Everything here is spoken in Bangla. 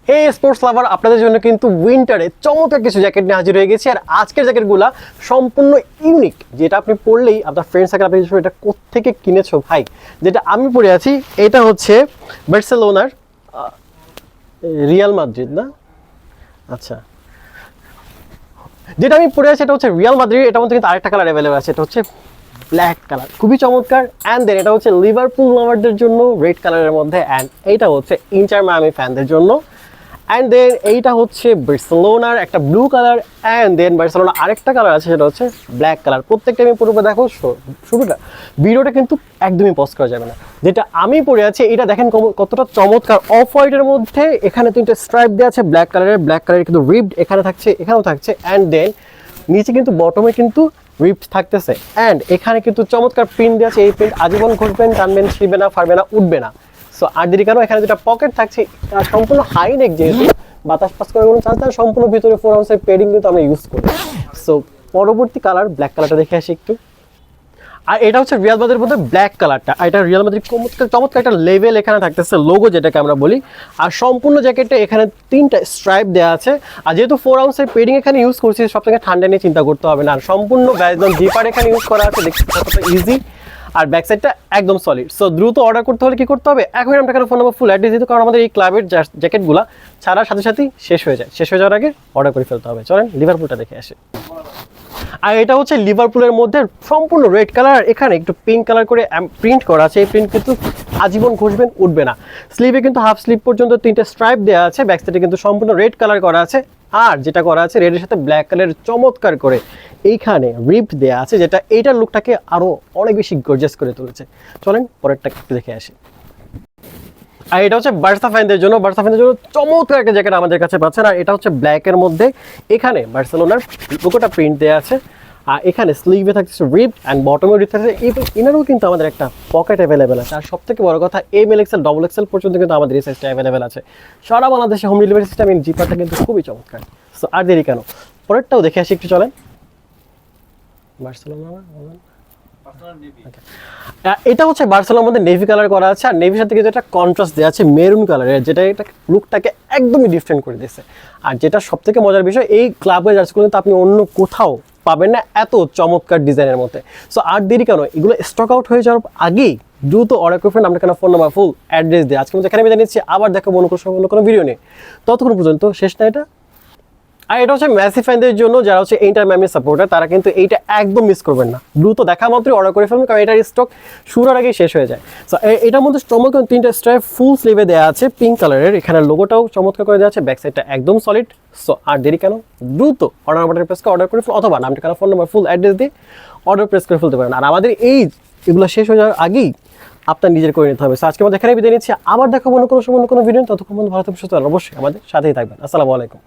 হে স্পোর্টস লাভার, আপনাদের জন্য কিন্তু উইন্টারে চমৎকার কিছু জ্যাকেট নিয়ে হাজির হয়ে গেছি। আর আজকের জ্যাকেটগুলো সম্পূর্ণ ইউনিক, যেটা আপনি পরলেই আপনার ফ্রেন্ড সার্কেল আপনি এটা কোত্থেকে কিনেছো ভাই। যেটা আমি পরে আছি এটা হচ্ছে বার্সেলোনার রিয়াল মাদ্রিদ, না আচ্ছা, যেটা আমি পরে আছি এটা হচ্ছে রিয়াল মাদ্রিদ। এটার মধ্যে কিন্তু আরেকটা কালার অ্যাভেলেবল আছে, এটা হচ্ছে ব্ল্যাক কালার, খুবই চমৎকার। অ্যান্ড দেন এটা হচ্ছে লিভারপুল লাভারদের জন্য রেড কালারের মধ্যে, অ্যান্ড এইটা হচ্ছে ইন্টার মায়ামি ফ্যানদের জন্য। অ্যান্ড দেন এইটা হচ্ছে বার্সেলোনার একটা blue colour, and then Barcelona আরেকটা কালার আছে সেটা হচ্ছে ব্ল্যাক কালার। প্রত্যেকটা আমি পুরোটা দেখো, শুরুটা ভিডিওটা কিন্তু একদমই পজ করা যাবে না। যেটা আমি পরে আছি এটা দেখেন কতটা চমৎকার, অফ হোয়াইটের মধ্যে এখানে তিনটে স্ট্রাইপ দেওয়া আছে ব্ল্যাক কালারের, ব্ল্যাক কালারের কিন্তু রিবড এখানে থাকছে, এখানেও থাকছে। অ্যান্ড দেন নিচে কিন্তু বটমে কিন্তু রিপড থাকতেছে, অ্যান্ড এখানে কিন্তু চমৎকার প্রিন্ট দেওয়া আছে। এই প্রিন্ট আজীবন ঘষবেন, টানবেন, ছিঁড়বে না, ফাড়বে না, উঠবে না। সো আর দেরি কেন, এখানে যেটা পকেট থাকছে সম্পূর্ণ হাই নেক, যেহেতু বাতাস পাস করার কোনো চান্স না, সম্পূর্ণ ভিতরে 4 আউন্সের পেডিং কিন্তু আমরা ইউজ করি। সো পরবর্তী কালার ব্ল্যাক কালারটা দেখে আসি একটু। আর এটা হচ্ছে রিয়াল মাদ্রিদের মধ্যে ব্ল্যাক কালারটা, এটা রিয়াল মাদ্রিদ চমৎকার একটা লেভেল এখানে থাকতেছে, লোগো যেটাকে আমরা বলি। আর সম্পূর্ণ জ্যাকেটটা এখানে 3টা স্ট্রাইপ দেওয়া আছে। আর যেহেতু 4 আউন্সের পেডিং এখানে ইউজ করছি, সব থেকে ঠান্ডা নিয়ে চিন্তা করতে হবে না। আর সম্পূর্ণ একদম জিপার এখানে ইউজ করা আছে, দেখতে কতটা ইজি। আর ব্যাক সাইডটা একদম সলিড। সো দ্রুত অর্ডার করতে হলে কি করতে হবে, এখন আমরা এখানে ফোন নাম্বার ফুল অ্যাড্রেস দিতে, কারণ আমাদের এই ক্লাবের জ্যাকেটগুলো ছাড়ার সাথে সাথেই শেষ হয়ে যায়, শেষ হয়ে যাওয়ার আগে অর্ডার করে ফেলতে হবে। চলেন লিভারপুলটা দেখে আসি। আর এটা হচ্ছে লিভারপুলের মধ্যে সম্পূর্ণ রেড কালার, এখানে একটু পিঙ্ক কালার করে প্রিন্ট করা আছে। এই প্রিন্ট কিন্তু আজীবন ঘষবেন, উঠবে না। স্লিভে কিন্তু হাফ স্লিভ পর্যন্ত 3টে স্ট্রাইপ দেওয়া আছে, ব্যাক সাইডে কিন্তু সম্পূর্ণ রেড কালার করা আছে। আর যেটা করা আছে রেডের সাথে ব্ল্যাক কালার চমৎকার করে এইখানে রিপ দেওয়া আছে, যেটা এইটার লুকটাকে আরো অনেক বেশি গর্জিয়াস করে তুলেছে। চলেন পরেরটা একটু দেখে আসি। আর এটা হচ্ছে বার্সা ফ্যানদের জন্য, বার্সা ফ্যানদের জন্য চমৎকার একটা জ্যাকেট আমাদের কাছে পাচ্ছেন। আর এটা হচ্ছে ব্ল্যাকের মধ্যে, এখানে বার্সেলোনার লোগোটা প্রিন্ট দেওয়া আছে। আর এখানে স্লিভে থাকছে রিপ, অ্যান্ড বটমে রিপ থাকছে। ইনারও কিন্তু আমাদের একটা পকেট অ্যাভেলেবেল আছে। আর সব থেকে বড় কথা, এম এক্সেল ডবল এক্সেল পর্যন্ত কিন্তু আমাদের এই সাইজটা অ্যাভেলেবেল আছে। সারা বাংলাদেশে হোম ডেলিভারি সিস্টেম, জিপারটা কিন্তু খুবই চমৎকার। সো আর দেরি কেন, পরেরটাও দেখে আসি একটু, চলেন। বার্সেলোনা এটা হচ্ছে বার্সেলোনার মধ্যে নেভি কালার করা আছে, আর নেভির সাথে কিন্তু একটা কন্ট্রাস্ট দেওয়া আছে মেরুন কালারের, যেটা এটা লুকটাকে একদমই ডিফারেন্ট করে দিয়েছে। আর যেটা সব থেকে মজার বিষয়, এই ক্লাবের জার্সিগুলো কিন্তু আপনি অন্য কোথাও পাবেন না এত চমৎকার ডিজাইনের মধ্যে। সো আর দেরি কেন, এগুলো স্টক আউট হয়ে যাওয়ার আগেই দ্রুত অর্ডার করে ফেলেন। আমরা কেন ফোন নাম্বার ফুল অ্যাড্রেস দিয়ে আজকে এখানে বিদায় নিচ্ছি, আবার দেখাবো অন্য কোনো ভিডিও নেই। ততক্ষণ পর্যন্ত শেষ না এটা। আর এটা হচ্ছে ম্যাসি ফ্যানদের জন্য, যারা হচ্ছে ইন্টার মায়ামি সাপোর্টার, তারা কিন্তু এইটা একদম মিস করবেন না। দ্রুত দেখা মাত্রই অর্ডার করে ফেলবেন, কারণ এটার স্টক শুরুর আগেই শেষ হয়ে যায়। সো এটার মধ্যে চমৎকার 3টা স্ট্রাইপ ফুল স্লিভে দেওয়া আছে পিঙ্ক কালারের, এখানে লোগোটাও চমৎকার করে দেওয়া আছে, ব্যাক সাইডটা একদম সলিড। সো আর দেরি কেন, দ্রুত অর্ডার প্রেস করে অর্ডার করে ফেল, অথবা নাম ঠিকানা ফোন নাম্বার ফুল অ্যাড্রেস দিয়ে অর্ডার প্রেস করে ফেলতে পারেন। আর আমাদের এগুলো শেষ হয়ে যাওয়ার আগেই আপনার নিজের করে নিতে হবে। সো আজকে আমাদের এখানে বিদায় নিচ্ছি, আবার দেখাবো অন্য কোনো সময় অন্য কোনো ভিডিও। ততক্ষণ ভালো থাকবেন, সুস্থ থাকবেন, অবশ্যই আমাদের সাথেই থাকবেন। আসসালামু আলাইকুম।